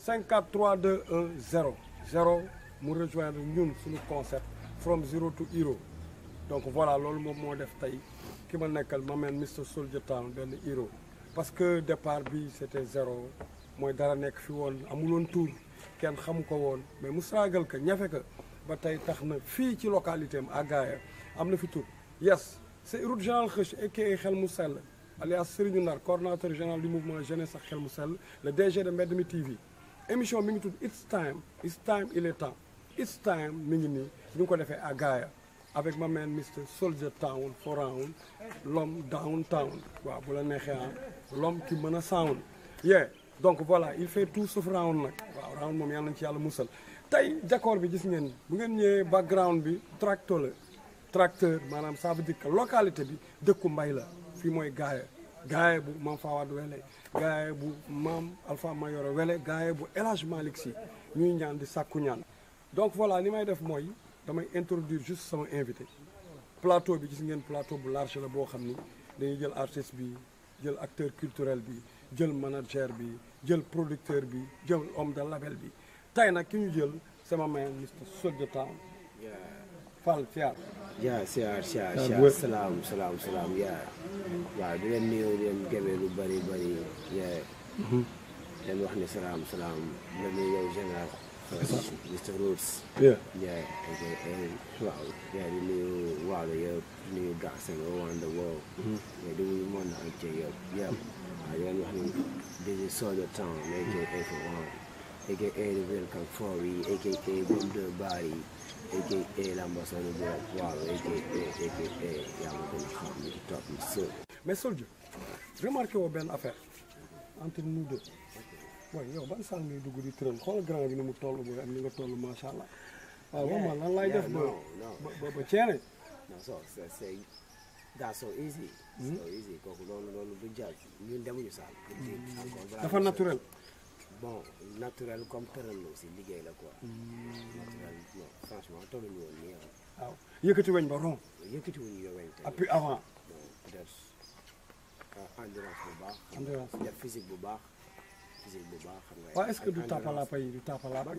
54 3 2 1 0 0 mu rejoindre ñun suñu concept from zero to hero donc voilà loolu moom moo def tey ki ma nekkal ma meen Mr Soldier Town benn hero parce que départ bi c'était zéro mooy dara nekk fi woon amuloon tour kenn xamu ko woon mais mu saagal ka ñafe ka ba tey tax na fii ci localité am Agaye am na fi tour yes c'est route général Xëch aka Xel mu Sell alias Serigne Nar coordonnateur général du mouvement jeunesse ak Xel mu Sell le DG de Mbedd Mi TV émission mi ngi tudd It's Time il est temps It's Time mi ngi nii ñu ngi ko defee Agaye avec ma man Mr Soldier Town for round l'homme downtown waaw bu la neexee l'homme qui mën a sound yeah donc voilà il fait tout sauf round nag waaw round moom yàlla nañ ci yàlla musal tey décor bi gis ngeen bu ngeen ñëwee background bi tracteur maanaam ça veut dire que localité bi dëkku mbay la fii mooy Gaye bu Maam Fawad Wele Gaye bu Maam Alpha Mayoro Wele Gaye bu El Hadj Malick Sy ñuy ñaan di sàkku ñaan donc voilà ni may def mooy damay introduire juste sama invité plateau bi gis ngeen plateau bu large la boo xam ni dañuy jël artiste bi jël acteur culturel bi jël manager bi jël producteur bi jël homme de label bi tey nag ki ñu jël sama man Mr Soldier Town Fall Thiar siyaar salaam waaw di leen nuyu di leen gëmee lu bari leen wax ni salaam la nuyu yow général Mr Roots waaw di nuyu waalo yëpp di nuyu Galsen around the world di nuyu monde entier yëpp waaw di leen wax ni this is Soldier Town aka for1 aka the welcome Fori aka Boom de Bari aka l'ambassadeur de waalo aka yaa ma gën a xam ni ci topp ni so mais Soldier remarqué woo benn affaire entre nous deux waaye yow ban saal ngay dugg di tëral xoolal grand bi ni mu toll booy am ni nga toll macha allah waaw moom lan lay def ba ceene non c'est that's so easy kooku loolu du jaaj ñun demuñu saal dafa naturel bon naturel comme tëral aussi liggéey la quoi naturel non franchement tolluñu woon nii waaw yëkkati weñ ba rond yëkkati wuñu yo weñ et puis avant peut-être endurance bu baax endurance def physique bu baax xam nga waaw est-ce que du tapalapa yi du tapalapa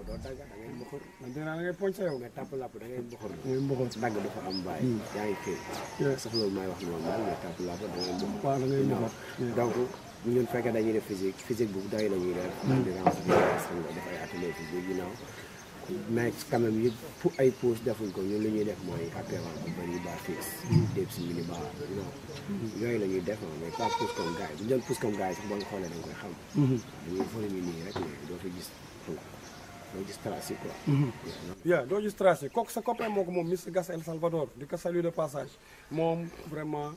doo dagg da ngay mboxor man dinaa da ngay poñ sa yow mais tapalapa da ngay mboxor dagg dafa am bàyyi yaa ngi kii sax loolu may wax noonu daal mais tapalapa da ngay mboxor waaw da ngay mboxor donc ñun fekkee dañuy def physique bu doy la ñuy def endurance bi xam nga def ay atelier physique you know mais quand même yëpp pour ay pause defuñ ko ñun li ñuy def mooy apparence bu bëri ba fixe déb si mini ba yooyu la ñuy def mais pas pousse comme gars yi bu ñu doon pousse comme gars yi sax boo nga xoolee da nga koy xam dañuy volume nii rek mais doo fi gis doo gis trace yi quoi doo gis trace yi kooku sa copain moo ko moom Mr Gas El Salvador di ko saluer de passage moom vraiment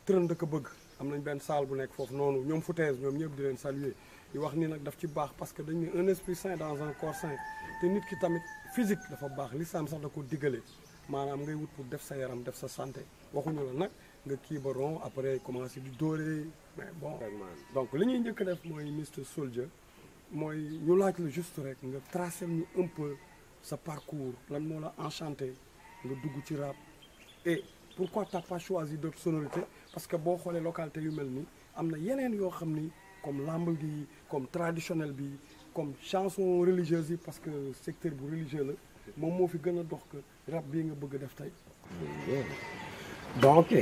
tërën da ko bëgg am nañ benn salle bu nekk foofu noonu ñoom foutaise ñoom ñëpp di leen saluer di wax ni nag daf ci baax parce que dañ ne un esprit sain dans un corps sain te nit ki tamit physique dafa baax l'islam sax da ko diggale maanaam ngay wut pour def sa yaram def sa santé waxuñu la nag nga kii ba rond après commencé di dóoree mais bon donc li ñuy njëkk a def mooy Mr Soldier mooy ñu laaj la juste rek nga tracer ñu un peu sa parcours lan moo la enchanté nga dugg ci rap et pourquoi t'as pas choisi d'autres sonorités parce que boo xoolee localité yu mel ni am na yeneen yoo xam ni comme lamb gi comme traditionnel bi comme chanson religieuse yi parce que secteur bu religieux la moom moo fi gën a dox que rap bii nga bëgg a def tey bon ok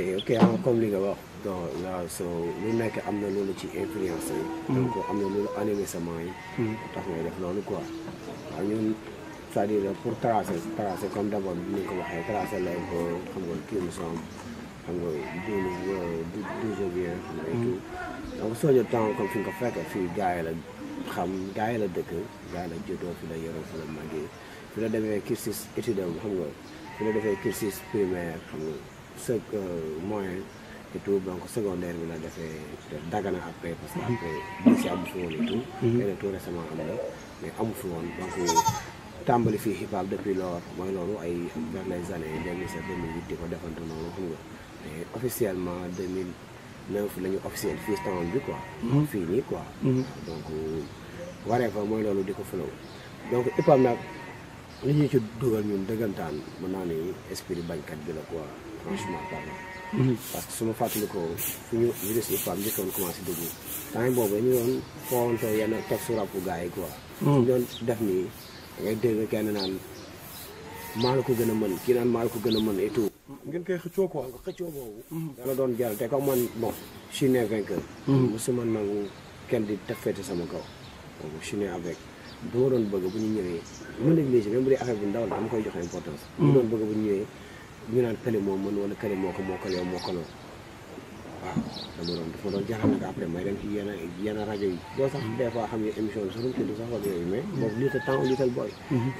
comme li nga wax donc là so lu nekk am na loolu ci influence yi donc am na loolu animé sa main yi tax ngay def loolu quoi waaw ñun c'est-à-dire pour tracer comme d'abord ni nga ko waxee tracer la ko xam nga kii mu som xam nga douze bien xam nga et tout donc Soldier Town comme fi nga ko fekk fii gars yi la xam gars yi la dëkk gars yi la juddoo fi la yoroo fi la màggee fi la demee cursus étude am xam nga fi la defee cursus primaire xam nga moyen et tout donc secondaire bi la defee Dagana après parce que après bi si amu fi woon et tout et tout récemment am na mais amu fi woon donc tàmbali fii hip hop depuis lors mooy loolu ay vers les années 2007 2008 di ko defante noonu xam nga mais officiellement 2009 la ñu officiel fii town bi quoi fii nii quoi donc waree fa mooy loolu di ko flow donc hip hop nag li ñu ci dugal ñun dëggantaan mën naa ni esprit bañkat bi la quoi franchement parlant parce que su ma fàttalikoo fu ñu virus hip hop njëkkoon commencé dugg temps boobu ñu doon foowantoo yenn teg su rapu gars yi quoi. ñu doon def nii da ngay dégg kenn naan maa la ko gën a mën kii naan maa la ko gën a mën et tout. ngeen koy xëccoo quoi. nga xëccoo boobu. dana doon jaral te comme man bon je suis né vainqueur. mosuma nangu kenn di teg fete sama kaw. donc je suis né avec bu ma doon bëgg bu ñu ñëwee bu ma négligé même bu dee affaire bu ndaw la dama koy joxe importance. bu ma doon bëgg bu ñu ñëwee ñu naan kële moo mën wala kële moo ko mokkal yow mokkaloo waaw dafa doon jaral nag après may dem ci yenn rajo yi doo sax des fois xam ne émission bi sax du tudd sax wala yooyu mais boobu little temps little boy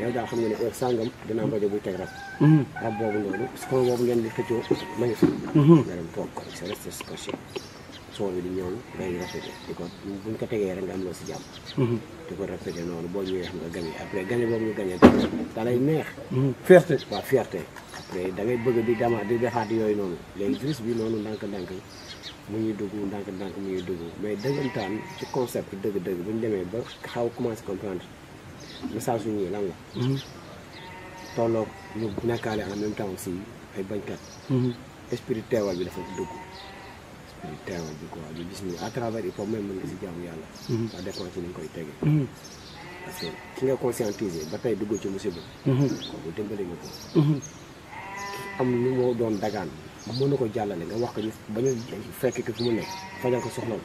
yow daal xam nga ne heure sàngam dina am rajo buy teg rab boobu noonu son boobu ngeen di xëccoo ma ngi fi nga dem toog c'est resté scotché son bi di ñëw ngay répété di ko buñ ko tegee rek nga am loo si jàmm di ko répété noonu boo ñëwee xam nga gagné après gagné boobu ñu gagné da lay neex fierté waaw fierté après da ngay bëgg di dama di defaat yooyu noonu léegi virus bi noonu ndànk-ndànk mu ñuy dugg ndànk-ndànk mu ñuy dugg mais dëggantaan ci concept dëgg-dëgg bu ñu demee ba xaw commencé comprendre message yu ñuy lan la tolloog ñu nekkaale en même temps aussi ay bañkat esprit teewal bi dafa dugg esprit teewal bi quoi ñu gis ni à travers hip hop même mën nga si jaamu yàlla ça dépend ci ni nga koy tegee parce que ki nga conscientiser ba tey dugg ci musiba kooku dimbali nga ko am lu moo doon dagaan mën na ko jàllale nga wax ko ñu ba ñu fekk ko fu mu nekk fajal ko soxla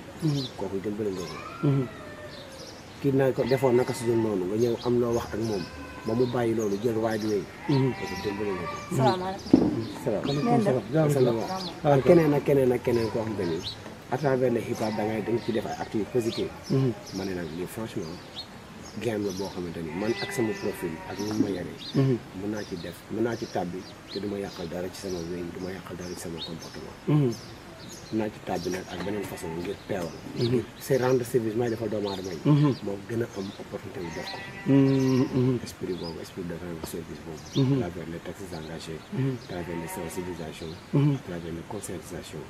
kooku dimbali nga ko kii na ko defoon naka si ñun noonu nga ñëw am loo wax ak moom ba mu bàyyi loolu jël waay bi kooku dimbali nga ko salaamaaleykum ak keneen ak keneen ak keneen koo xam te ni à travers le hip hop da ngay ci def ay actes yu positif ma ne nag lii franchement game la boo xamante ni man ak sama profil ak ñu ma yaree mën naa ci tàbbi te du ma yàqal dara ci sama wéy du ma yàqal dara ci sama comportement mën naa ci tàbbi nag ak beneen façon ngir teewal c'est rendre service may defal doomu aadama yi moo gën a am opportunité bi def ko esprit boobu esprit de rendre service boobu à travers les textes engagés à travers les sensibilisations à travers les conscientisations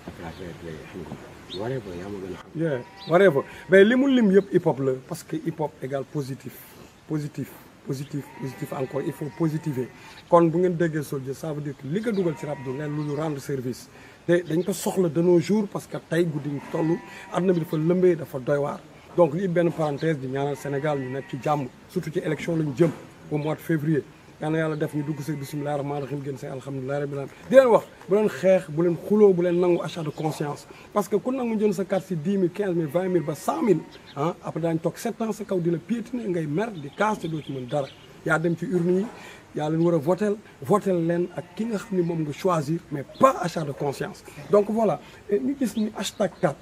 à travers les xam nga waree ba yaa ma gën a xam waree ba mais li mu lim yëpp hip hop la parce que hip hop égale positif encore il faut positiver kon bu ngeen déggee Souldier ça veut dire que li nga dugal ci rap du leen lu rendre service te dañ ko soxla de nos jours parce que tey guddi ñu toll àdduna bi dafa lëmbee dafa doy waar donc li benn parenthèse di ñaanal Sénégal ñu nekk ci jàmm surtout ci élection lañu jëm au mois de février yal na yàlla def ñu dugg si bisimilah rahmaani rahiim génn si alhamdulilah rabbil alamin di leen wax bu leen xeex bu leen xuloo bu leen nangu achat de conscience parce que ku nangu jënd sa carte si 10 000 15 000 20 000 ba 100 000 ah après daañu toog 7 ans sa kaw di la piétiner ngay mer di kaas te doo ci mën dara yaa dem ci urne yi yaa leen war a votel leen ak ki nga xam ne moom nga choisir mais pas achat de conscience donc voilà ñu gis ni hashtag 4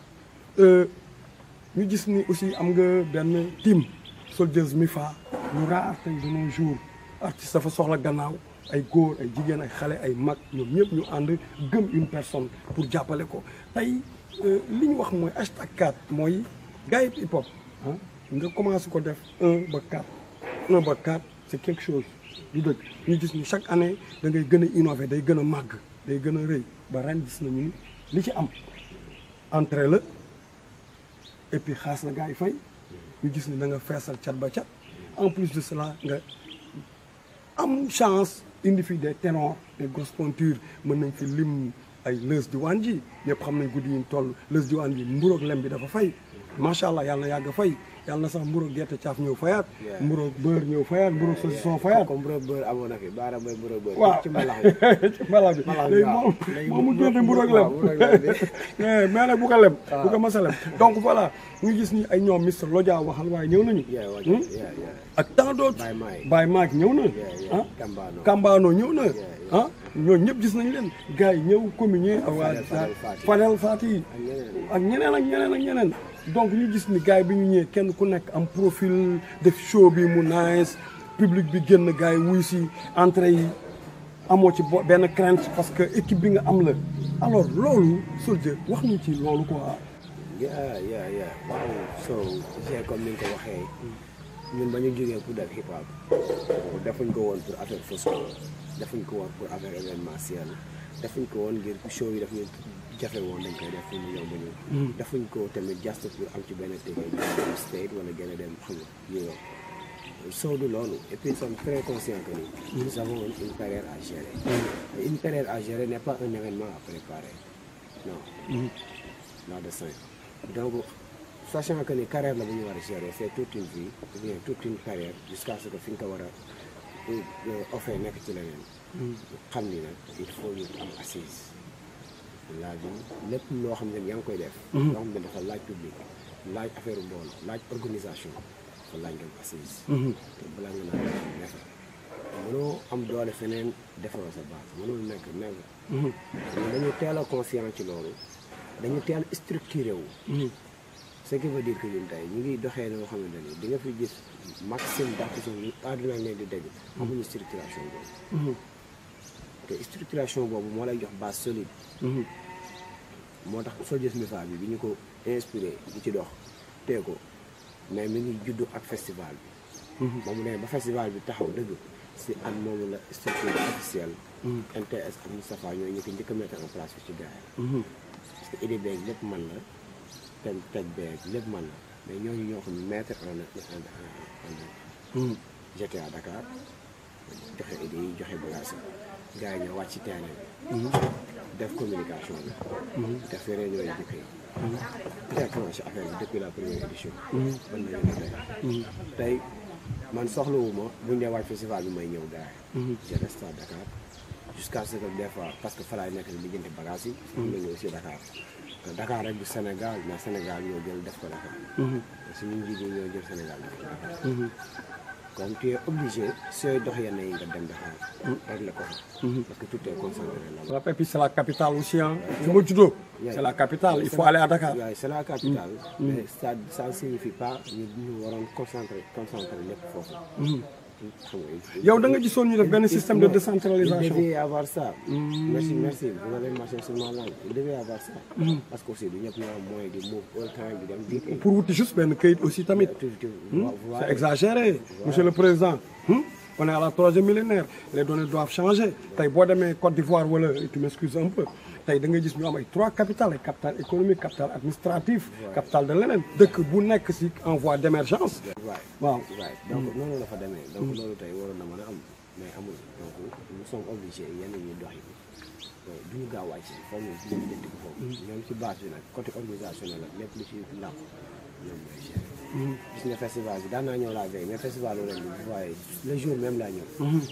ñu gis ni aussi am nga benn team Souldiers Mifa ñu raar tey de nos jours artiste dafa soxla gannaaw ay góor ay jigéen ay xale ay mag ñoom ñëpp ñu ànd gëm une personne pour jàppale ko tey li ñu wax mooy hashtag 4 mooy gars yi hip hop ah nga commencé ko def 1 ba 4 c'est quelque chose du dëgg ñu gis ni chaque année da ngay gën a innover day gën a màgg day gën a rëy ba ren gis nañu ni li ci am entrée la et puis xaas la gars yi fay ñu gis ni da nga feesal cat ba cat en plus de cela nga am chance indi fi des ténors des grosses pointures mën nañ fi lim ay Leuz Diwane ji ñëpp xam nañ guddi yi ñu toll Leuz Diwane ji mburoog lem bi dafa fay macha allah yàlla na yàgg fay yàlla na sax mburoog gerte caaf ñëw fayaat mburoog beurre ñëw fayaat mburoog saucisson fayaat comme mburoog beurre amoon na fi baara mooy mburoog beurre waaw ci mbalax bi ci mbalax bi léegi moom mu génne mburoog lem mais nag bu ko lem bu ko masa lem donc voilà ñu gis ni ay ñoom Mr Lodja waxal waaye ñëw nañu ak tant d'autres Baye Maak ñëw na ah Kambano ñëw na ah ñooñu ñëpp gis nañ leen gars yi ñëw communier ak waa Fadel Fati ak ñeneen donc ñu gis ni gars yi bi ñu ñëwee kenn ku nekk am profil def show bi mu nice public bi génn gars yi wuy si entrée yi amoo ci benn crainte parce que équipe bi nga am la alors loolu Souldier wax ñu ci loolu quoi. waaw so j'ai comme ni nga ko waxee ñun ba ñu jógee pour def hip hop defuñ ko woon pour affaire fausse defuñ ko woon pour affaire événementiel defuñ ko woon ngir show yi daf ñu jafe woon dañ koy def pour mu yomb ñu defuñ ko tamit just pour am ci benn tege dem state wala gën a dem xam nga soo du loolu et puis nous sommes très conscients que nous avons une carrière à gérer. Et une carrière à gérer n'est pas un événement à préparer non. Là de cinq. Donc sachant que les carrières la bu ñu war a gérer c'est toute une vie ou bien toute une carrière jusqu'à ce que fi nga ko war a offrir nekk ci leneen. xam ni nag il faut ñu am assise. laaj lépp loo xam ne yaa ngi koy def. loo xam ne dafa laaj public laaj affaire mbooloo laaj organisation dafa laaj ngeen assise. te balaa nga naan nekk mënoo am doole feneen defaroo sa base mënul nekk nekk. dañu teel a conscient ci loolu dañu teel structuré wu. ce qui veut dire que ñun tey ñu ngi doxee loo xamante ni di nga fi gis maximum d'artistes yi àdduna leen di dégg. amuñu structuration boobu. te structuration boobu moo lay jox base solide. moo tax Soldiers Mifaa bi ñu ko inspiré di ci dox tee ko mais mi ngi juddu ak festival bi. ba mu demee ba festival bi taxaw dëgg si at moomu la structure officielle. NTS ak Moustapha ñooy ñu ko njëkk a mettre en place fi ci gars yi. parce que idée beeg lépp man la. teg beeg lépp man la mais ñooñu ñoo xam ne mettre en j'étais à Dakar joxe idée yi joxe bagage yi gars yi ñoo wàcc ci terrain bi def communication bi def réunion yi jëkk yi directement ci affaire bi depuis la première édition ban nañu tey man soxlawuma buñ dee wàcc festival bi may ñëw gars yi je reste à Dakar jusqu'à ce que des fois parce que fa laay nekk di lijjanti bagage yi am nañu aussi Dakar rek du Sénégal mais Sénégal ñoo jël def ko Dakar. suñu njiit yi ñoo jël Sénégal def ko Dakar. comme tu es obligé sooy dox yenn yi nga dem Dakar. régler ko parce que tout est concentré là. Et puis c'est la capitale aussi hein. fu ma juddoo. c'est la capitale il faut aller à Dakar. waaw c'est la capitale. mais ça ne signifie pas ñu waroon concentrer lépp foofu. yow da nga gisoon ñu def benn système de décentralisation. Il devait y avoir ça. merci vous avez marché sur ma langue il devait y avoir ça. parce que aussi du ñëpp ñoo am moyen di move all time di dem di. pour wuti juste benn këyit aussi tamit. c'est exagéré. monsieur le président. on est à la 3e millénaire les données doivent changer tey boo demee Côte d'Ivoire wala tu m'excuses un peu tey da nga gis ñu am ay 3 capitales ay capitale économique capitale administrative. capitale de leneen dëkk bu nekk si en voie d'émergence. waaw donc noonu la fa demee. donc loolu tey waroon na mën a am mais amul donc nous sommes obligés yenn ñuy dox yi du ñu gaaw wàcc foofu ñu jënd ko foofu. ñoom ci base bi nag côté organisationnel la lépp lu ci làqu ñoom ñooy gérer. gis nga festival bi daan naa ñëw laa veille mais festival ren bi vous voyez le jour même laa ñëw.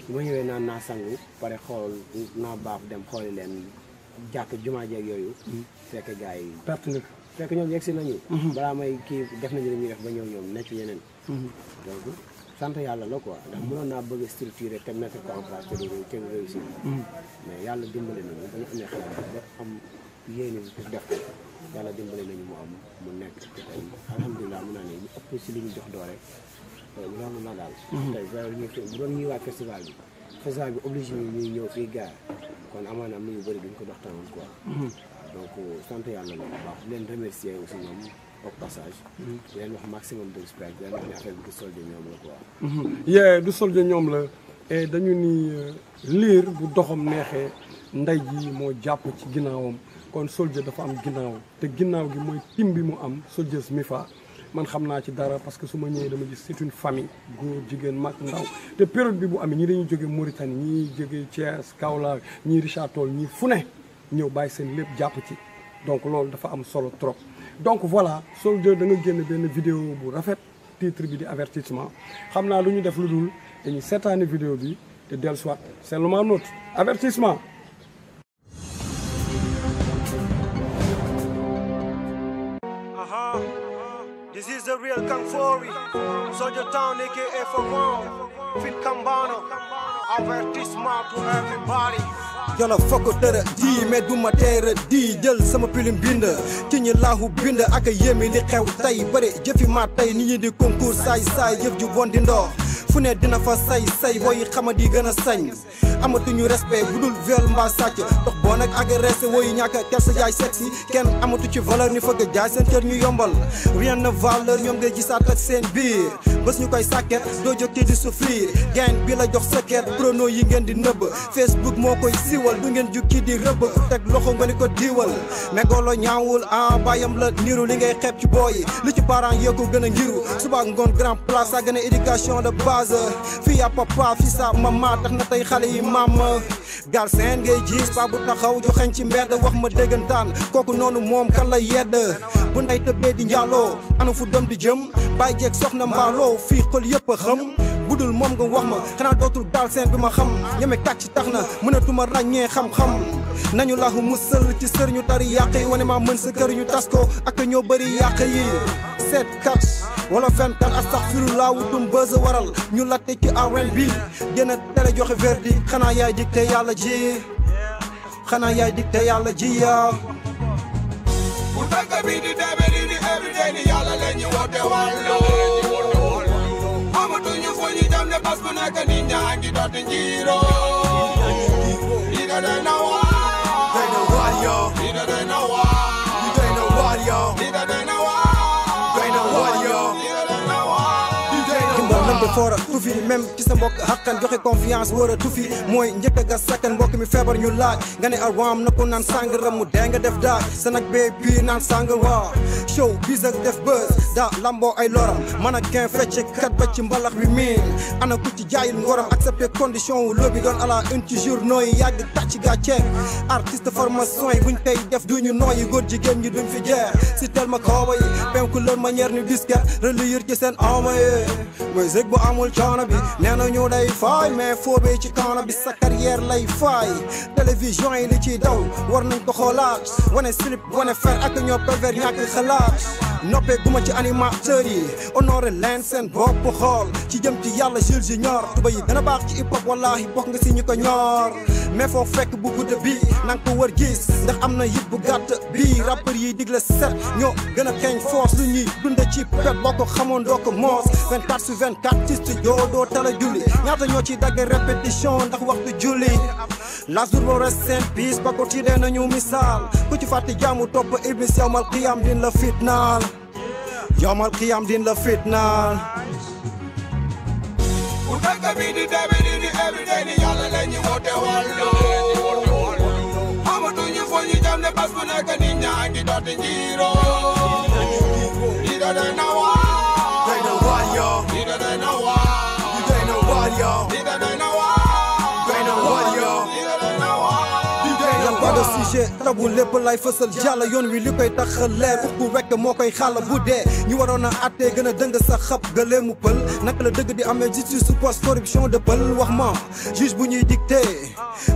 su ma ñëwee naan naa sangu pare xool naa baaf dem xooli leen jàkk jumaa jeeg yooyu. fekk gars yi perte nga fekk ñoom yegg si nañu. balaa may kii def nañu li ñuy def ba ñëw ñoom nekk yeneen. donc sant yàlla la quoi ndax mënoon naa bëgg a structurer te mettre ko en place te du réussir. mais yàlla dimbali nañu ba ñu amee xalaat ba am yéene bi pour def ko yàlla dimbali nañu mu am mu nekk te tey alhamdulilah mun naa ne ñu ëpp si li ñu jox doole loolu la daal. tey bu doon ñuy waaj festival bi obligé ñuy ñëw fii gars kon amaana am na yu bëri duñ ko dox tamit quoi. donc sant yàlla la bu baax leen remercier aussi ñoom au passage. leen wax maximum de respect leen wax ne affaire bi du Soldier ñoom la quoi. yee du Soldier ñoom la et dañu ni liir bu doxam neexee ndey ji moo jàpp ci ginnaawam kon Soldier dafa am ginnaaw te ginnaaw gi mooy tim bi mu am Soldiers Mifaa man xam naa ci dara parce que su ma ñëwee dama gis c'est une famille góor jigéen mag ndaw te période bi bu amee ñii dañuy jógee Mauritanie ñii jógee Thiès Kaolack ñii Richard Toll ñii fu ne ñëw bàyyi seen lépp jàpp ci donc loolu dafa am solo trop. donc voilà Soldier da nga génn benn vidéo bu rafet titre bi di avertissement xam naa lu ñu def lu dul dañuy seetaani vidéo bi te dellusiwaat c'est le nôtre avertissement. This is the real Kang Fury, Soldier Town aka Fagon, Fit Kambano, avertissement to everybody. Yàlla foko dara di mais duma teera di jël sama pilim bind ci ñi laahu bind ak yéemi li xew tey bëri jëfi ma tey nit ñi di concours saay yëf ju bon di ndox fu ne dina fa say woy xamadi gën a sañ amatuñu respect bu dul viol mbaa sàcc dox boo nag agressé woy ñàkk kersa jaay sexy kenn amatu ci valeur ni fëgg jaay seen kër ñu yombal rien ne valeur ñoom ngay gisaat ak seen biir bés ñu koy sàkket doo jóg di souffrir gain bi la jox sëkket prono yi ngeen di nëbb Facebook moo koy siwal du ngeen jukki di rëbb teg loxo nga ni ko diwal megolo ñaawul bàyyam la niru li ngay xeeb ci booyi li ci parents yee ko gën a ngiru suba ngoon grand place a gën a éducation de base base fii à papa fii sa mama tax na tey xale yi maam Galsen ngay gis pa bu taxaw joxeñ ci mbedd wax ma déggantaan kooku noonu moom kan la yedd bu nday tëbbee di njaaloo ana fu dem di jëm bàyyi jeeg soxna mbaaloo fii xol yëpp a xam budul moom nga wax ma xanaa dootul Galsen bi ma xam ñeme tàcc tax na mënatuma ràññee xam-xam nañu laahu musal ci sër ñu tari yàq yi wane maa mën sa kër ñu tas ko ak ñoo bëri yàq yi seet kat wala fenkat astaghfirullah wutum bës waral ñu latte ci R&B gën a télé joxe verdi xanaa yaay dicté yàlla ji xanaa yaay dicté yàlla ji yaa bu tàgg bi di demee di everyday ni yàlla la ñu woote wàllu amatuñu fu ñu jëm ne bas bu nekk nit ñaa ngi dooti njiiroo lii da doy na waar yow lii da doy na waar yow lii da doy na waar yow foora tufi même ci sa mbokk xaqan joxe confiance war a tufi mooy njëkk a gas sakkan mbokk mi feebar ñu laaj nga ne awaam na ko naan sàngara mu dee nga def daaj sa nag bee bii naan sàngara show bis ak def buzz daa lamboo ay loram man ak kin fecc kat ba ci mbalax bi miin ana ku ci jaayil ngoram accepté condition wu lobby doon à la une ci journaux yi yàgg tàcc gaa ceeb artiste formation yi buñ koy def duñu nooyi góor jigéen ñi duñ fi jeex si tel ma kooba yi penku leur manière ni disquette relire ci seen envoyé musique bu amul coono bi nee na ñu day faay mais foobee ci kaana bi sa carrière lay faay télévision yi li ciy daw war nañ ko xoolaat wane slip wane fer ak ñoo pervers ñàkk xalaat noppee guma ci animateur yi honoré leen seen bopp xool ci jëm ci yàlla Jules Junior tuba yi gën a baax ci hip hop wallahi bokk nga si ñu ko ñor mais foo fekk bu gudde bi nanga ko wër gis ndax am na yit bu gàtt bi rappeur yi digle set ñoo gën a xeeñ force lu ñuy dunde ci pet boo ko xamoon doo ko moos 24/24 ci studio doo tala julli ñaata ñoo ci dagg répétition ndax waxtu julli las dur boo rest in peace ba ko tiidee nañu misaal ku ci fàtte jaamu topp iblis yawmal qiyam din la fitnaal yawmal qiyam din la fitnaal bu tàgg bi di demee di everyday ni yàlla la ñu woote wàllu amatuñu fu ñu jëm ne bas bu nekk nit ñaa ngi dooti njiiroo lii da doy na waar yow lii da doy na waar yow lii da doy na waar yow pas de sujet tabu lépp lay fësal jàll yoon wi li koy tax leer ux bu wekk moo koy xàll bu dee ñu waroon a attee gën a dëng sa xab gëlee mu pël naka la dëgg di amee justice su post corruption de pël wax ma juge bu ñuy dicté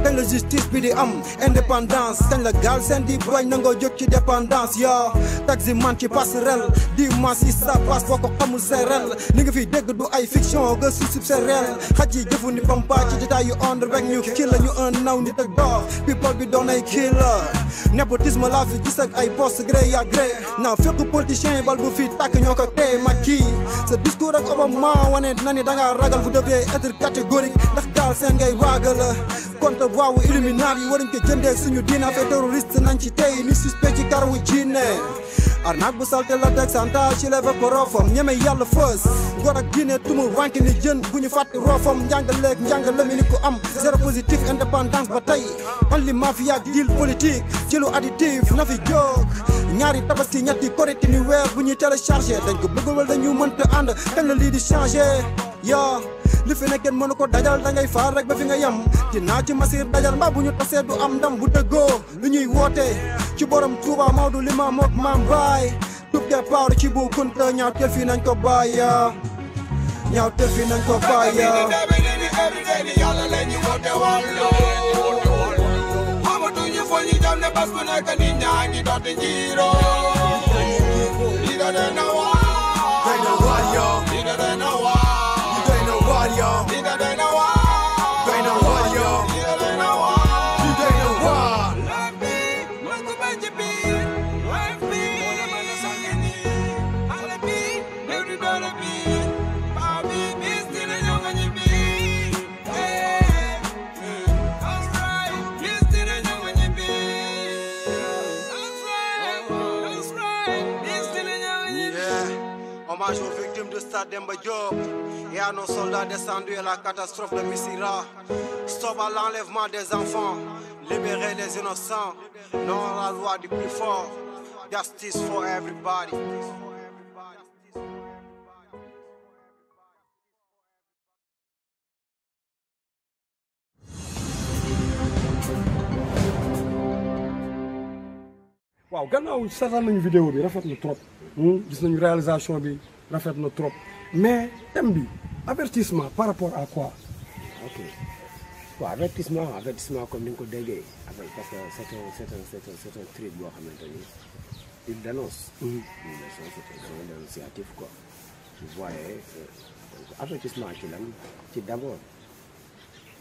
kañ la justice bi di am indépendance kañ la Galsen di bañ na nga jóg ci dépendance ya taxi man ci passerelle di ma si ça passe boo ko xamul c'est réel li nga fi dégg du ay fiction nga si c'est réel xaj yi jëfu ni pampa ci détail yu ond rek ñu kii la ñu un naw nit ak dox people bi doon ay killer népotisme laa fi gis ak ay poste gré ya gré naa fekk politicien yi bal bu fi tàkk ñoo ko tey ma kii sa discours ak Obama wane na ni da ngaa ragal vous devez être catégorique ndax Galsen ngay waaga la contre voix illuminati yi waruñ ko jëndee suñu diina fe terroriste nañ ci tey ni suspect ci karawu jinne arnaque bu salte la teg santage ci leve ko roofam ñeme yàlla fës ngor ak diine tumul wànk ni jën bu ñu fàtte roofam njàngaleeg njàngale mi ni ko am zéro positif indépendance ba tey on li mafia ak deal politique ci lu additif na fi jóg ñaari tabaski ñetti korité ni weer bu ñuy téléchargé dañ ko bëggul wala dañu mënta ànd kañ la lii di changé yaa li fi nekkeen mënu ko dajal da ngay faar rek ba fi nga yem dinaa ci masir dajal mbaa bu ñu tasee du am ndam bu dëggoo lu ñuy woote ci borom Touba Maodo Limam ak Maam Baay tub ke pawr ci bu kunta ñaaw tel fi nañ ko bàyyi ñaaw tel fi nañ ko bàyyi yàlla la ñu woote wàllu amatuñu fu ñu jëm ne bas bu nekk nit ñaa ngi dooti njiiroo lii da doy na waar yow lii da doy na waar yow lii da doy na waar yow lii da doy na waar life bi ma ko bañ ci biir life bi ma sangi ni xale bi néew di doole bi paa bi bis dina ñëw nga ñibbi that's right bis dina ñëw nga ñibbi that's right bis dina ñëw nga ñibbi. Hommage aux victimes de Stade Demba Diop et à nos soldats descendus à la catastrophe de Missirah. Stop à l'enlèvement des enfants, libérer les innocents, non à la loi du plus fort. Justice for everybody. waaw gannaaw seetaan nañu vidéo bi rafet na trop gis nañu réalisation bi rafet na trop mais thème bi avertissement par rapport à quoi. ok waaw avertissement comme ni nga ko déggee parce que c'est un truc boo xamante ni il dénonce. c'est un dénonciatif quoi. vous voyez donc avertissement ci lan ci d'abord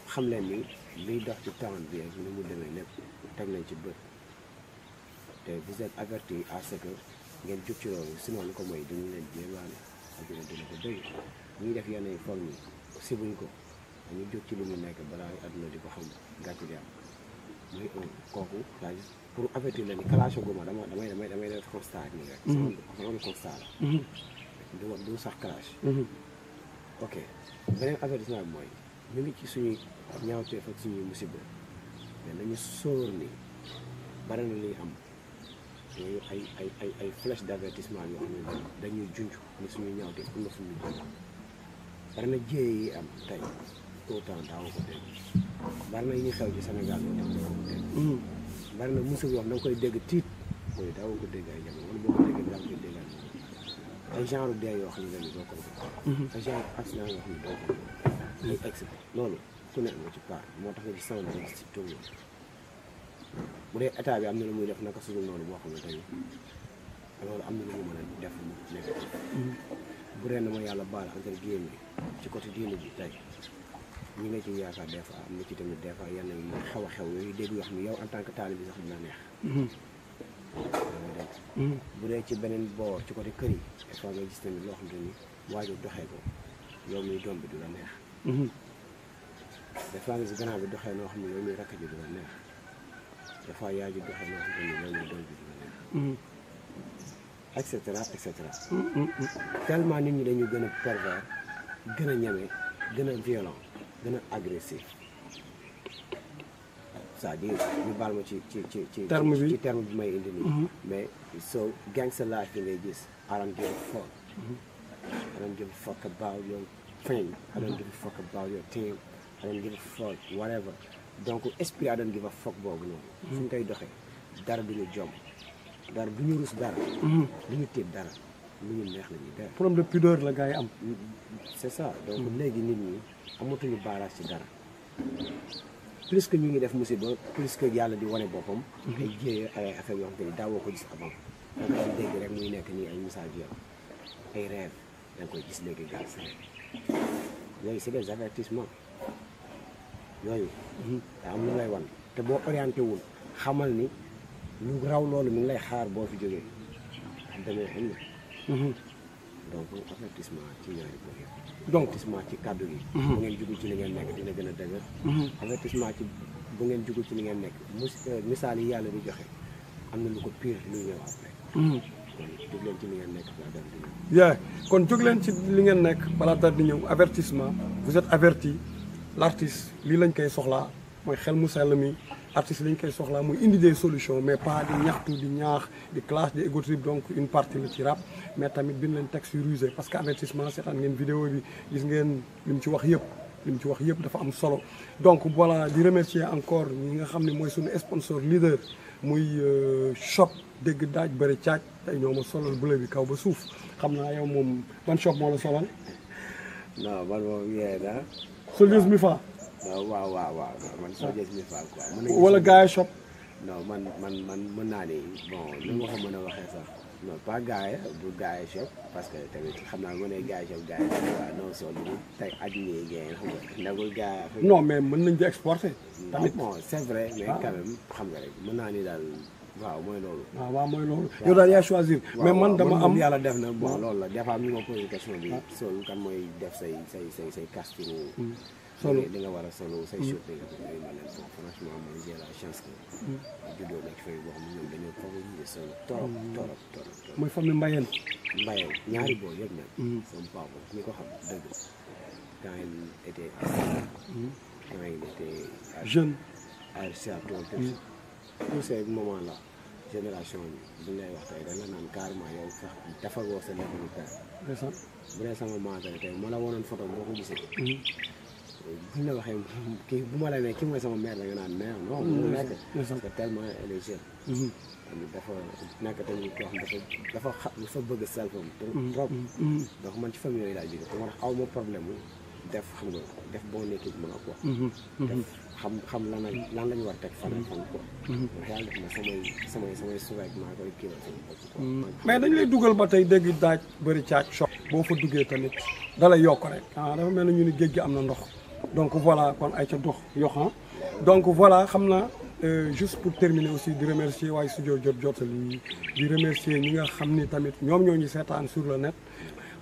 xam leen ni liy dox ci temps bi ak ni mu demee lépp teg nañ ci bët te vous êtes averti à ce que ngeen jóg ci loolu sinon lu ko mooy dañu leen jéewaane ak dina ko dégg ñuy def yenn forme yi si buñ ko dañu jóg ci lu mu nekk balaa adduna di ko xam gàcce di am muy kooku c'est-à-dire pour avertir leen ni clash gu ma damay def constat nii rek. sama constat la. du sax clash. ok beneen avertissement bi mooy ñu ngi ci suñuy ñaawteef ak suñuy musiba mais nañu sóor ni bari na luy am yooyu ay flèche d'avertissement yoo xam ne dañuy junj ni suñuy ñaawteef am na fu ñu jëm bari na jéey yi am tey autant daaw ko dégg bari na yi ñuy xew ci Sénégal autant daaw ko dégg bari na musiba yoo xam da nga koy dégg tiit mooy daaw ko dégg ay jamono wala boo ko déggee daa koy dégg ay genre dee yoo xam ne dañu doo ko ay genre accident yoo xam ne doo ko ay accident loolu ku ne nga ci part moo tax nga ci sama bi ci tur bu dee état bi am na lu muy def naka suñu noonu boo xam ne tey loolu am na lu mu mën a def mu nekk bu dee na ma yàlla baal entre guillemets bi ci côté diine bi tey ñi nga ci yaakaar des fois am na ci tamit des fois yenn yi xew a xew yooyu dégg yoo xam ne yow en tant que taalibe bi sax dina neex bu dee ci beneen boor ci côté kër yi des fois nga gis tamit loo xam te ni waajur doxee ko yow muy doom bi du la neex des fois nga si gannaaw bi doxee noo xam ne yow muy rakk ji du la neex des fois yaay ji doxee noo xam te ni yow muy doom bi du la neex et cetera et cetera tellement nit ñi dañu gën a pervers gën a ñeme gën a violent gën a agressif c'est-à-dire ñu baal ma ci terme bi may indi nii mais so gangster life bi ngay gis I don't give a fuck I don't give a fuck about your fame I don't give a fuck about your team I don't give a fuck whatever donc esprit I don't give a fuck boobu noonu fu ñu koy doxee dara duñu jom dara du ñu rus dara du ñu tiit dara lu ñu neex la ñuy def problème de pudeur la gars yi am c'est ça donc léegi nit ñi amatuñu baaraas ci dara plus que ñu ngi def musiba plus que yàlla di wane boppam ay jéye ay affaire yoo xam te ni daawoo ko gis avant da nga doon dégg rek muy nekk nii ay message yow ay rêve da nga koy gis léegi gars léegi c'est des avertissements yooyu da am lu lay wan te boo orienté wul xamal ni lu raw loolu mi ngi lay xaar boo fi jógee demee xam ne donc avertissement ci ñaari boor yëpp donc avertissement ci kàddu gi bu ngeen jugul ci li ngeen nekk dina gën a dëgër avertissement ci bu ngeen jugul ci li ngeen nekk misaal yi yàlla di joxe am na lu ko pire luy ñëw après kon jóg leen ci li ngeen nekk balaa dara di ñëw yaa kon jóg leen ci li ngeen nekk balaa dara di ñëw avertissement vous êtes averti l'artiste lii lañ koy soxlaa mooy xel mu sell mi artiste lañ koy soxlaa muy indi des solutions mais pas di ñaxtu di ñaax di clash di ego trip donc une partie la ci rap mais tamit bind leen texte yu rusé parce que avertissement seetaan ngeen vidéo bi gis ngeen li mu ci wax yëpp dafa am solo donc voilà di remercier encore ñi nga xam ne mooy suñu sponsor leader muy shop dégg daaj bëri caaj tey ñoo ma solal bleu bi kaw ba suuf xam naa yow moom ban shop moo la solal non man moom yee na Soldiers mi fa waaw man Soldiers mi fa quoi wala gaay shop non man mën naa ni bon li ma ko mën a waxee sax non pas gaay bu gaay shop parce que tamit xam naa mu ne gaay shop gaay waaw non sol bi tey aj nii ngeen xam nga nagul gaay non mais mën nañ di exporter tamit bon c'est vrai mais quand même xam nga rek mën naa ni daal waaw mooy loolu waaw mooy loolu yow daal yaa choisir mais man dama am yàlla def na bon loolu la des fois ñu ma posé question bi sol kan mooy def say costume solo li nga war a solo say shopping ak ay ma leen bon franchement man j'ai la chance que juddoo nekk fay boo xam ne ñoom dañoo favoriser solo torop mooy famille Mbayeen ñaari bool yëpp nag sama papa ñi ko xam dëgg quand il était quand il était jeune tous ces moments là génération bi buñ lay wax tey da nga naan carrément yow sax defagoo sa level père bu dee sama maatale tey ma la wonoon photo boo ko gisee buñ la waxee kii bu ma la nee kii mooy sama mère la nga naan mère non mu nekk parce que tellement elle est jeune tamit dafa nekk tamit koo xam dafa bëgg selfam trop donc man ci famille yooyu laa jóge te moo tax aw ma problème def xam nga def bon équipement quoi xam lan lañu war a teg fan quoi ndax yàlla def na samay sous-vêtements koy kii sama bopp quoi mais dañ lay dugal ba tey dégg daaj bëri caaj shop boo fa duggee tamit dalay yokk rek dafa mel na ñu ni géej gi am na ndox donc voilà kon ay ca dox yoxan donc voilà xam na juste pour terminer aussi di remercier waaye studio Jot Jotali di remercier ñi nga xam ni tamit ñoom ñoo ñu seetaan sur le net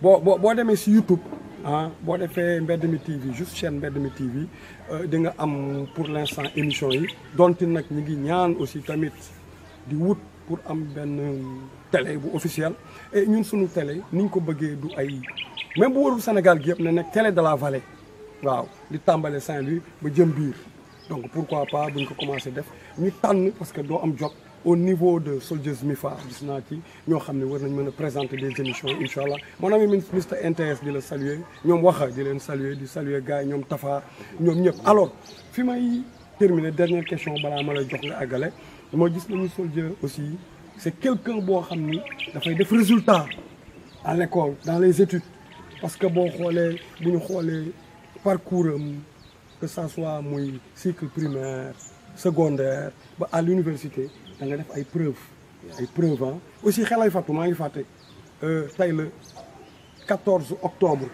boo demee si YouTube boo defee Mbedd Mi TV juste chaîne Mbedd Mi TV di nga am pour l'instant émission yi donte nag ñi ngi ñaan aussi tamit di wut pour am benn télé bu officiel et ñun suñu télé ni ñu ko bëggee du ay même bu warul Sénégal gi yëpp ne nekk télé de la vallée waaw li tàmbale Saint-Louis ba jëm biir donc pourquoi pas buñ ko commencé def ñu tànn parce que doo am jot au niveau de Soldiers Mifa gis naa ci ñoo xam ne war nañ mën a présenter des émissions incha allah mon ami Mr NTS di la saluer ñoom waxa di leen saluer di saluer gars yi ñoom Tafa ñoom ñëpp alors fi may terminer dernière question balaa ma lay jox nga àggale moo gis nañu Soldier aussi c'est quelqu'un boo xam ni dafay def résultat à l'école dans les études parce que boo xoolee bu ñu xoolee parcours am que ça soit muy cycle primaire secondaire ba à l'université da nga def ay preuves aussi xelay fàttu maa ngi fàtte tey le 14 octobre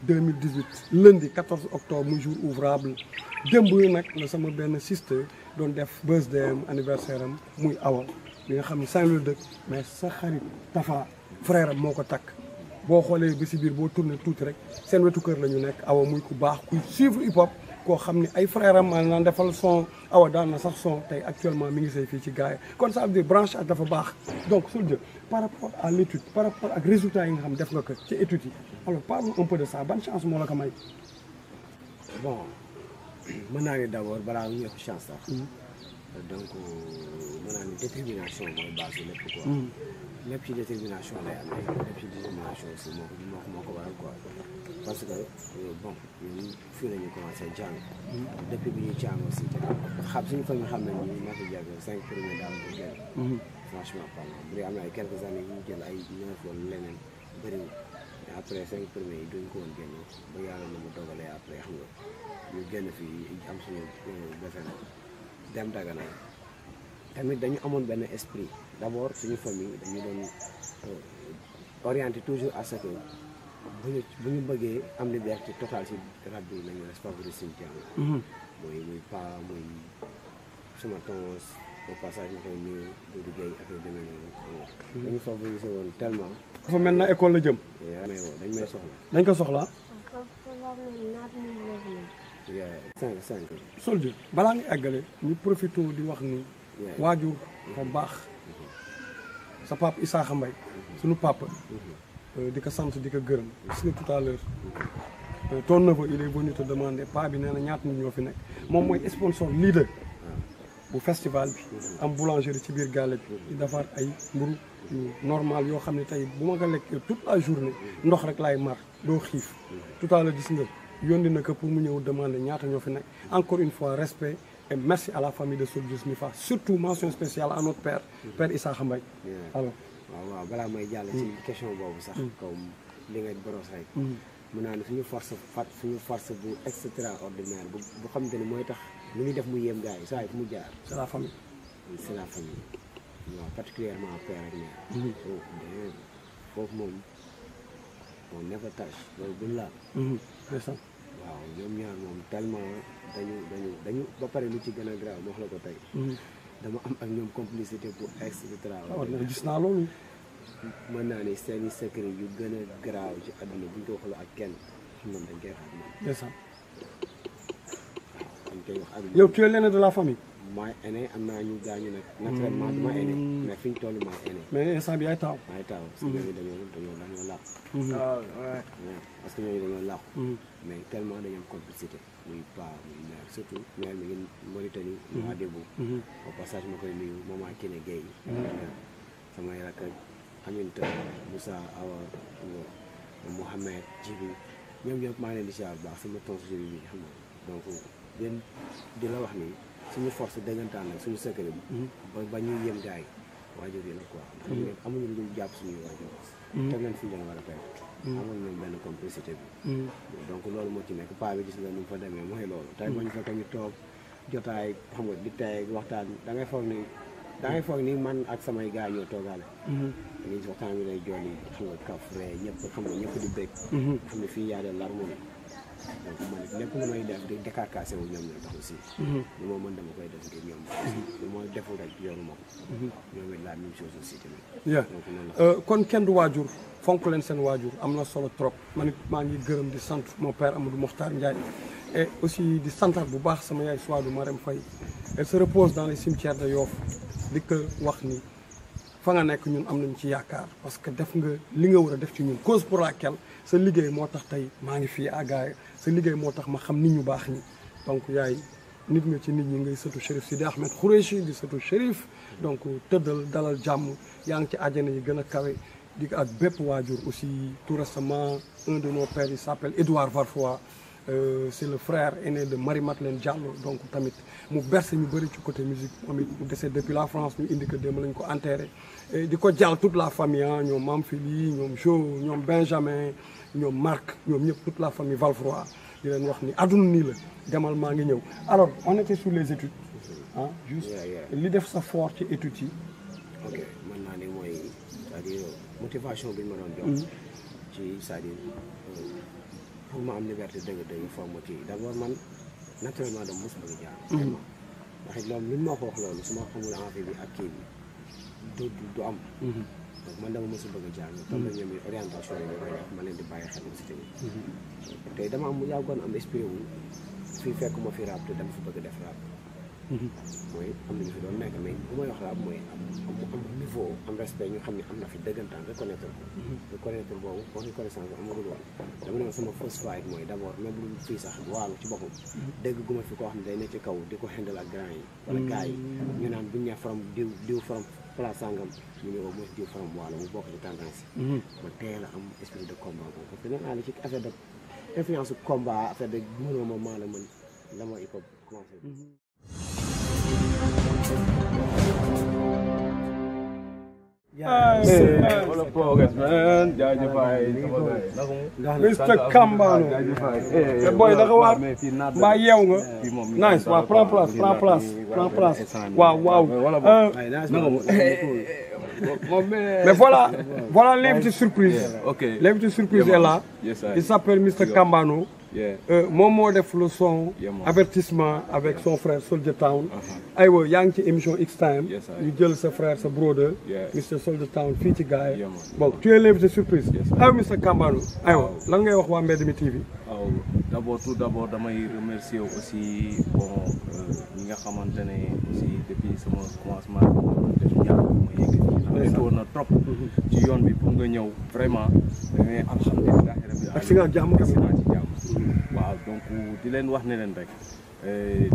2018 lundi 14 octobre muy jour ouvrable démb nag la sama benn sister doon def birthday am anniversaire am muy Awa li nga xam ne Saint-Louis dëkk mais sa xarit Tafa frère am moo ko takk boo xoolee ba si biir boo tourné tuuti rek seen wetu kër la ñu nekk Awa muy ku baax kuy suivre hip hop koo xam ni ay frère am naan defal son Awa daan na sax son tey actuellement mi ngi say fii ci gars yi kon ça veut dire branchage dafa baax donc Soldier par rapport à l'étude par rapport ak résultats yi nga xam def nga ko ci études yi alors parle un peu de ça ban chance moo la ko may. bon mën naa ni d'abord balaa ñu ëpp chance sax donc mën naa ni détermination mooy base lépp quoi lépp ci détermination lay amee lépp ci détermination aussi moo ko waral quoi parce que bon ñun fii la ñu commencé jàng depuis bi ñuy jàng aussi xam suñu famille xam nañ ni ma fi jàng 5 premiers daal ko jël franchement parlant bu dee am na ay quelques années ñu jël ay 9 wala leneen bëriwul mais après 5 premiers yi duñ ko woon génn ba yàlla na mu dogalee après xam nga ñu génn fii am suñu defe na dem Dagana tamit dañu amoon benn esprit d'abord suñu famille dañu doon orienté toujours à ce que bu ñu bëggee am liberté totale ci rab bi nañu favoriser suñu jàng muy pa muy suma tons au passage ñu koy nuyu du liggéey affaire demee noonu dañu favoriser woon tellement dafa mel na école la jëm may woo dañ may soxla dañ ko soxla 5 Soldier balaa nga eggale ñu profité di wax ni waajur dafa baax sa papa Isaaxa Mbaye suñu papa di ko sant di ko gërëm gis nga tout à l'heure ton neveu il est venu te demander pa bi nee na ñaata nit ñoo fi nekk moom mooy sponsor leader bu festival bi am boulangerie ci biir gàlle bi di defar ay mburu yu normal yoo xam ne tey bu ma ko lekkee toute la journée ndox rek laay mar doo xiif tout à l'heure gis nga yónni na ko pour mu ñëw demander ñaata ñoo fi nekk encore une fois respect et merci à la famille de Soldiers Mifa surtout mention spéciale à notre père Isaaxa Mbaye alors waaw balaa may jàll ci question boobu sax comme li nga boros rek mun naa ne suñu force bu extraordinaire bu xamante ni mooy tax lu ñuy def mu yéem gars yi saa yi fu mu jaar c'est la famille waaw particulièrement père ak mère foofu moom never touch loolu buñ laal waaw ñoom ñaar moom tellement dañu ba pare lu ci gën a grave ma wax la ko tey dama am ak ñoom complicité bu extraordinaire gis naa loolu mën naa ne seeni secret yu gën a grave ci àdduna buñ ko waxee ak kenn ñoom dañ koy xam ndeysaan dañ koy wax ak yow tu es l'aîné de la famille maay aîné am naa ñu gaañu nag naturellement dama aîné mais fi ñu toll maay aîné mais instant bi ay taaw maay taaw parce que ñooñu dañoo làqu parce que ñooñu dañoo làqu mais tellement dañoo am complicité muy paa muy mère surtout mère mi ngi Mauritanie waa Debout au passage ma koy nuyu maman Kiné Gueye samay rakk Aminta Moussa Awa Mohamed Djibi ñoom ñëpp maa ngi leen di siyaar bu baax sama tons Djibi bi xam nga donc yéen di la wax ni suñu force dëggantaan nag suñu secret bi ba ñuy yem gars yi waajur yi la quoi ndax ñun amuñu lu jàpp suñuy waajur teg leen fi ñu war a teg amul ñoom benn complicité bi donc loolu moo ci nekk paa bi gis nga nu mu fa demee mooy loolu tey bañ fekk ñu toog jotaay xam nga di tey waxtaan da ngay foog ni man ak samay gars ñoo toogaale dañuy waxtaan bi lay jolli xam nga kafre ñëpp xam nga ñëpp di bëgg xam ne fii yaa de l'harmonie donc man lépp lu may def di décarcassé wu ñoom ñoo tax aussi lu ma mën dama koy def ngir ñoom lu ma deful rek yoru ma ko ñoom it la même chose aussi tamit kon kenn du waajur fonk leen seen waajur am na solo trop man it maa ngi gërëm di sant mon père Amadou Mokhtar Ndiaye et aussi di santaat bu baax sama yaay Souadou Marème Faye elle se repose dans les cimetières de Yoff di ko wax ni fa nga nekk ñun am nañ ci yaakaar parce que def nga li nga war a def ci ñun cause pour laquelle sa liggéey moo tax tey maa ngi fii àggaay sa liggéey moo tax ma xam nit ñu baax ñi donc yaay nit nga ci nit ñi ngay sëtu Chérif Sidi Ahmed Khoureyssi di sëtu Chérif donc tëddal dalal jàmm yaa ngi ci àjjana yi gën a kawe di ak bépp waajur aussi tout récemment un de nos pères il s'appelle Édouard Varfois c'est le frère aîné de Marie-Madeleine Diallo donc tamit mu berse ñu bëri ci côté musique moom it mu décédé depuis la France ñu indi ko démb lañ ko enterré di ko jàll toute la famille ah ñoom Mame Fili ñoom Jo ñoom Benjamin ñoom Marc ñoom ñëpp toute la famille Valfroy di leen wax ni àdduna nii la demal maa ngi ñëw alors on était sur les études ah juste li def sa fort ci études yi ok mën naa ne mooy c'est-à-dire motivation bi ñu ma doon jox ci c'est-à-dire pour ma am liberté dëgg-dëgg il faut ma ci d'abord man naturellement dama mos bëgg jàng vraiment ndax it loolu li ma ko wax loolu su ma amul envie bi ak kii bi du am donc man dama mos bëgg jàng comme la ñoom orientation yi ñu koy def ma leen di bàyyi xel aussi tamit tey dama am yàggoon am esprit wu fii fekk ma fi rap te dama fi bëgg def rap mooy am nañu fi doon nekk mais bu may wax rap mooy am niveau am respect ñu xam ne am na fi dëggantaan reconnaître boobu boo reconnaissance bi amagul woon dama ne sama first fight mooy d' abord même lu fii sax waalu ci boppam dégg gu ma fi koo xam ne day ne ci kaw di ko xendal ak grand yi wala gars yi ñu naan buñu ne from diw from place sangam ñu ne au moins diw from waalo mu bokk ci tendance yi ma teel a am esprit de combat boobu parce que nee naa la ci affaire de influence combat affaire de mënoo ma maa la mën la ma hip hop commencé wala progress man jaajëfaay Mr Kambano te boy naka waat mbaa yeew nga nice waaw prends place waaw mais voilà l'invité surprise l'invité surprise est là il s'appelle Mr Kambano moom moo def le son avertissement avec son frère Soldier Town aywa yaa ngi ci émission X-Time ñu jël sa frère sa brother Mr Soldier Town fii ci gars yi bon tu es l'invité surprise aywa Mr Kambano aywa lan ngay wax waa Mbedd Mi TV waaw tout d'abord damay remercier aussi bon ñi nga xamante ne aussi depuis sama commencement def ñaar ma yegg ndax météo na trop ci yoon bi pour nga ñëw vraiment mais alhamdulilah rabbil ak si nga jàmm ci jàmm waaw donc di leen wax ne leen rek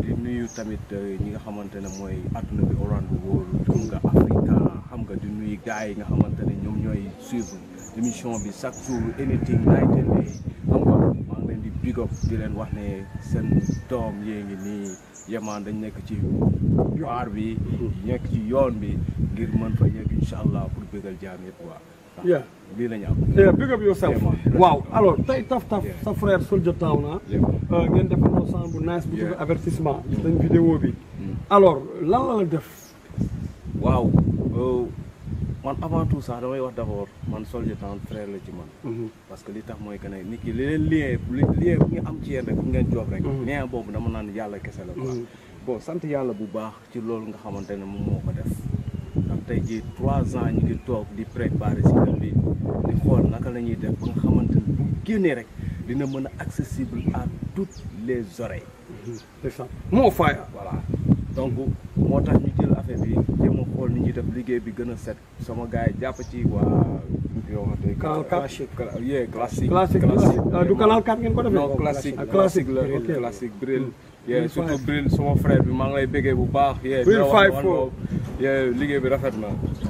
di nuyu tamit ñi nga xamante ne mooy adduna bi around the world xam nga Africa xam nga di nuyu gars yi nga xamante ne ñoom ñooy suivre émission bi chaque jour anything night and day xam nga maa ngi leen di big up di leen wax ne seen doom yée ngi nii yemaan dañ nekk ci waar bi nekk ci yoon bi ngir mën fa yegg incha allah pour bégal jaam yëpp waa lii la ñu am big up yourself waaw alors tey taf sa frère Soldier Town ngeen defandoo son bu nice bu tudd avertissement dañ vidéo bi alors lan la def waaw man avant tout sax damay wax d'abord man Soldier Town frère la ci man parce que li tax mooy que ne nit ki li leen lien bu ñu am ci yéen rek bu ngeen job rek lien boobu dama naan yàlla kese la quoi bon sant yàlla bu baax ci loolu nga xamante ne moom moo ko def ndax tey jii 3 ans ñu ngi toog di préparer si bi di xool naka la ñuy def ba nga xamante ne bu génnee rek dina mën a accessible à toutes les oreilles c'est ça moo faya voilà donc moo tax ñu jël affaire bi jéem a xool ni ñuy def liggéey bi gën a set sama gars yi jàpp ci waa classique du canal 4 ngeen ko defee non classique la classique Bril surtout Bril sama frère bi maa ngi lay bëggee bu baax Bril 5-4 liggéey bi rafet na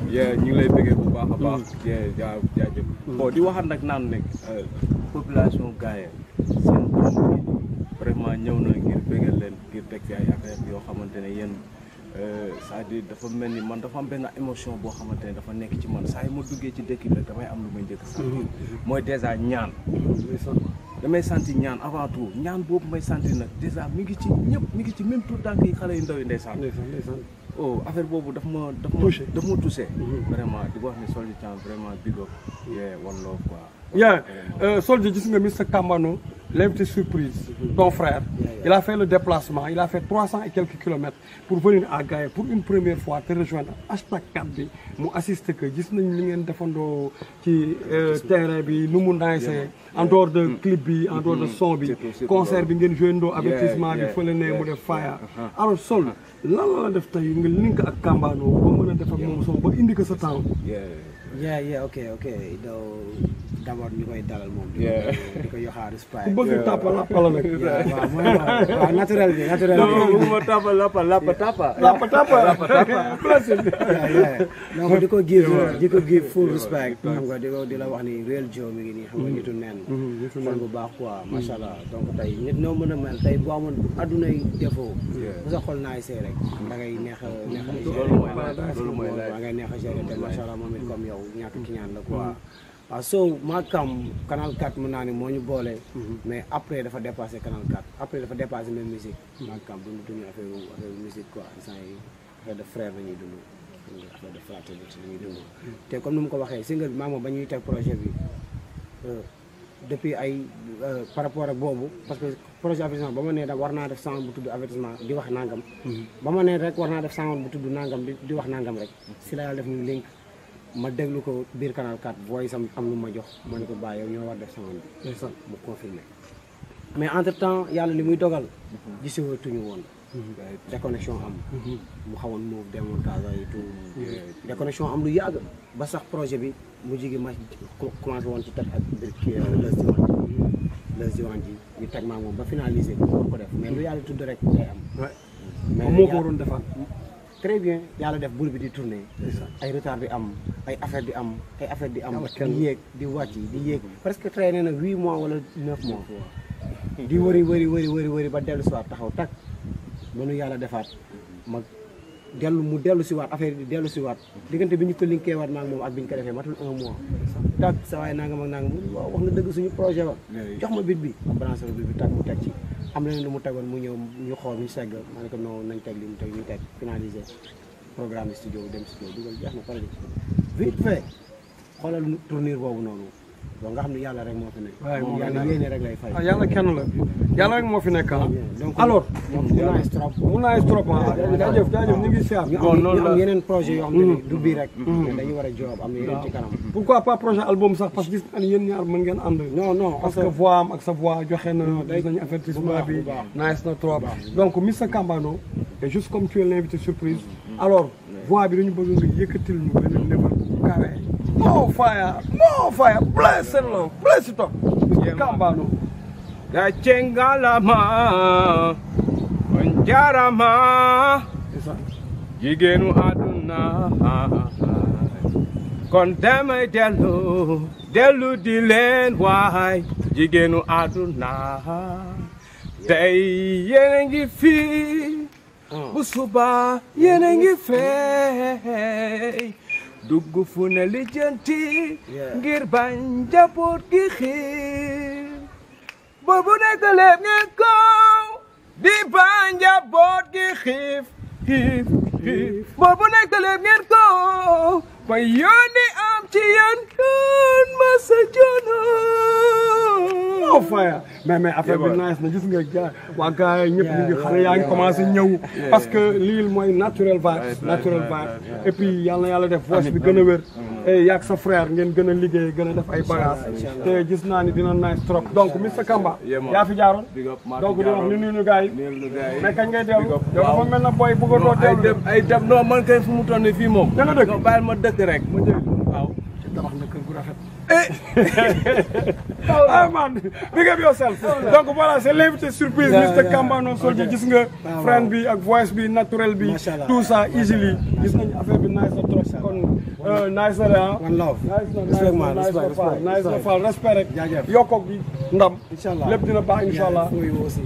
ñu ngi lay bëggee bu baax a baax jaajëf bon di waxaat nag naan nekk population gars seen doom vraiment ñëw na ngir bëggal leen ngir teg fi ay affaire yoo xamante ne yéen c'est-à-dire dafa mel ni man dafa am benn émotion boo xamante ne dafa nekk ci man saa yi ma duggee ci dëkk bi rek damay am lu may njëkk sentir mooy déjà ñaan damay sentir ñaan avant tout ñaan boobu may sentir nag déjà mi ngi ci ñëpp mi ngi ci même tout temps yi xale yu ndaw yi ndeysaan oh affaire boobu daf ma touché vraiment di ko wax ne Soldier Town vraiment big up one love quoi Soldier gis nga Mr Kambano l'invité surprise ton frère il a fait le déplacement il a fait 300 et quelques kilomètres pour venir à Gaye pour une première fois te rejoindre #4 bi mu assister que gis nañ li ngeen defandoo ci terrain bi nu mu naysee en dehors de clip bi en dehors de son bi concert bi ngeen joué ndoo avertissement bi fële ne mu def faya alors Sol lan la def tey nga link ak Kambano ba mën a def ak moom son ba indi ko sa temps ok d'abord ñu koy dalal moom di ko yoxaar respect ku bëgg tàppa lappa la nag waaw naturel bi ma tapa lappa donc di ko give full respect xam nga di la wax ni real Joe mi ngi nii xam nga nitu neen xol bu baax quoi macha allah donc tey nit noo mën a mel tey boo amoon adduna yi defoo bu sa xol naay see rek da ngay neex a gérer te macha allah moom it comme yow ñàkk ki ñaan la quoi waaw so Maakam Canal 4 mën naa ne moo ñu boole mais après dafa dépassé Canal 4 après dafa dépassé même musique Maakam dundutuñu affaire musique quoi instant yi affaire de frère la ñuy dund affaire de fraternité la ñuy dund te comme ni mu ko waxee single bi maa moom ba ñuy teg projet bi depuis ay par rapport ak boobu parce que projet avertissement ba ma ne da war naa def sound bu tudd avertissement di wax nangam ba ma ne rek war naa def sound bu tudd nangam di wax nangam rek si la yàlla def ñu link ma déglu ko biir Canal 4 voice am lu ma jox ma ne ko bàyyi yow ñoo war def sound bi mu confirmé mais entre temps yàlla li muy dogal gisewatuñu woon déconnexion am mu xawoon move demoon Casa yi tout déconnexion am lu yàgg ba sax projet bi mu jigi ma commencé woon ci teg ak les diwan ji ñu teg maa moom ba finalisé ko def mais lu yàlla tudd rek day am mais moo ko waroon defaat très bien yàlla def boule bi di tourner ay retard di am ay affaire di am di yéeg di wàcc di yéeg presque traîné na 8 mois wala 9 mois di wëri ba dellu si waat taxaw tak mënu yàlla defaat ma mu dellu si waat affaire di dellu si waat diggante bi ñu ko linkee waat maag moom ak bi ñu ko defee matul 1 mois tak sa waaye nangam ak nangam waaw wax na dëgg suñu projet ba jox ma bit bi am branché bit bi tak mu teg ci am leneen lu mu tegoon mu ñëw ñu xool ñu segg ma ne ko non nañ teg li mu teg ñu teg finalisé programme studio dem studio dugal jeex na pare vite fait xoolal tournure boobu noonu donc nga xam ne yàlla rek moo fi nekk moom yàlla yéene rek lay fay yàlla kenn la yàlla rek moo fi nekk donc alors mu nice trop jaajëf ñu ngi siyaar ñu am yeneen projet yoo xam ne du bii rek dañu war a job am na yeneen ci kanam pourquoi pas projet album sax parce que gis nañ yéen ñaar mën ngeen ànd non parce que voix am ak sa voix joxe na gis nañu avertissement bi nice na trop donc Mr Kambano et juste comme tu es l'invité surprise alors voix bi dañu bëgg nga yëkkatil ñu benn level bu kawe more fire bless it love bless it up Mr Kambano da cengalama jarama jigéenu àdduna kon damay dellu di leen waay jigéenu àdduna tey yéen a ngi fii bu suba yéen a ngi fey dugg fu ne lijjanti ngir bañ njaboot gi xiir boobu nekk lépp ngeen ko di bañ njaboot gi xiif boobu nekk lépp ngeen ko ba yónni am ci yan kan ma sa jono fire mais affaire bi nice na gis nga gars waa gars yi ñëpp ñu ngi xale yaa ngi commencé ñëw parce que lii mooy naturel vibe et puis yàlla def voice bi gën a wér et yaag sa frère ngeen gën a liggéey gën a def ay bagages te gis naa ni dina nice trop donc Mr Kamba yaa fi jaaroon donc di wax ni nuyu gars yi mais kañ ngay dellu yow dafa mel na boy bëggatoo dellu ay dem non man kay fu mu toll nii fii moom da nga dëkk bàyyil ma dëkk rek ma jël waaw ci tabax na kër gu rafet ah man big up yourself donc voilà c'est l'invité surprise Mr Kambano Soldier gis nga friend bi ak voice bi naturel bi tout ça easily gis nañu affaire bi nice na trop kon nice na ah one love nice na fall respect rek yokkoog bi ndam lépp dina baax inshallah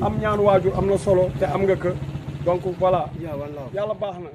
am ñaan waajur am na solo te am nga ko donc voilà Yeah, one love. yàlla baax na.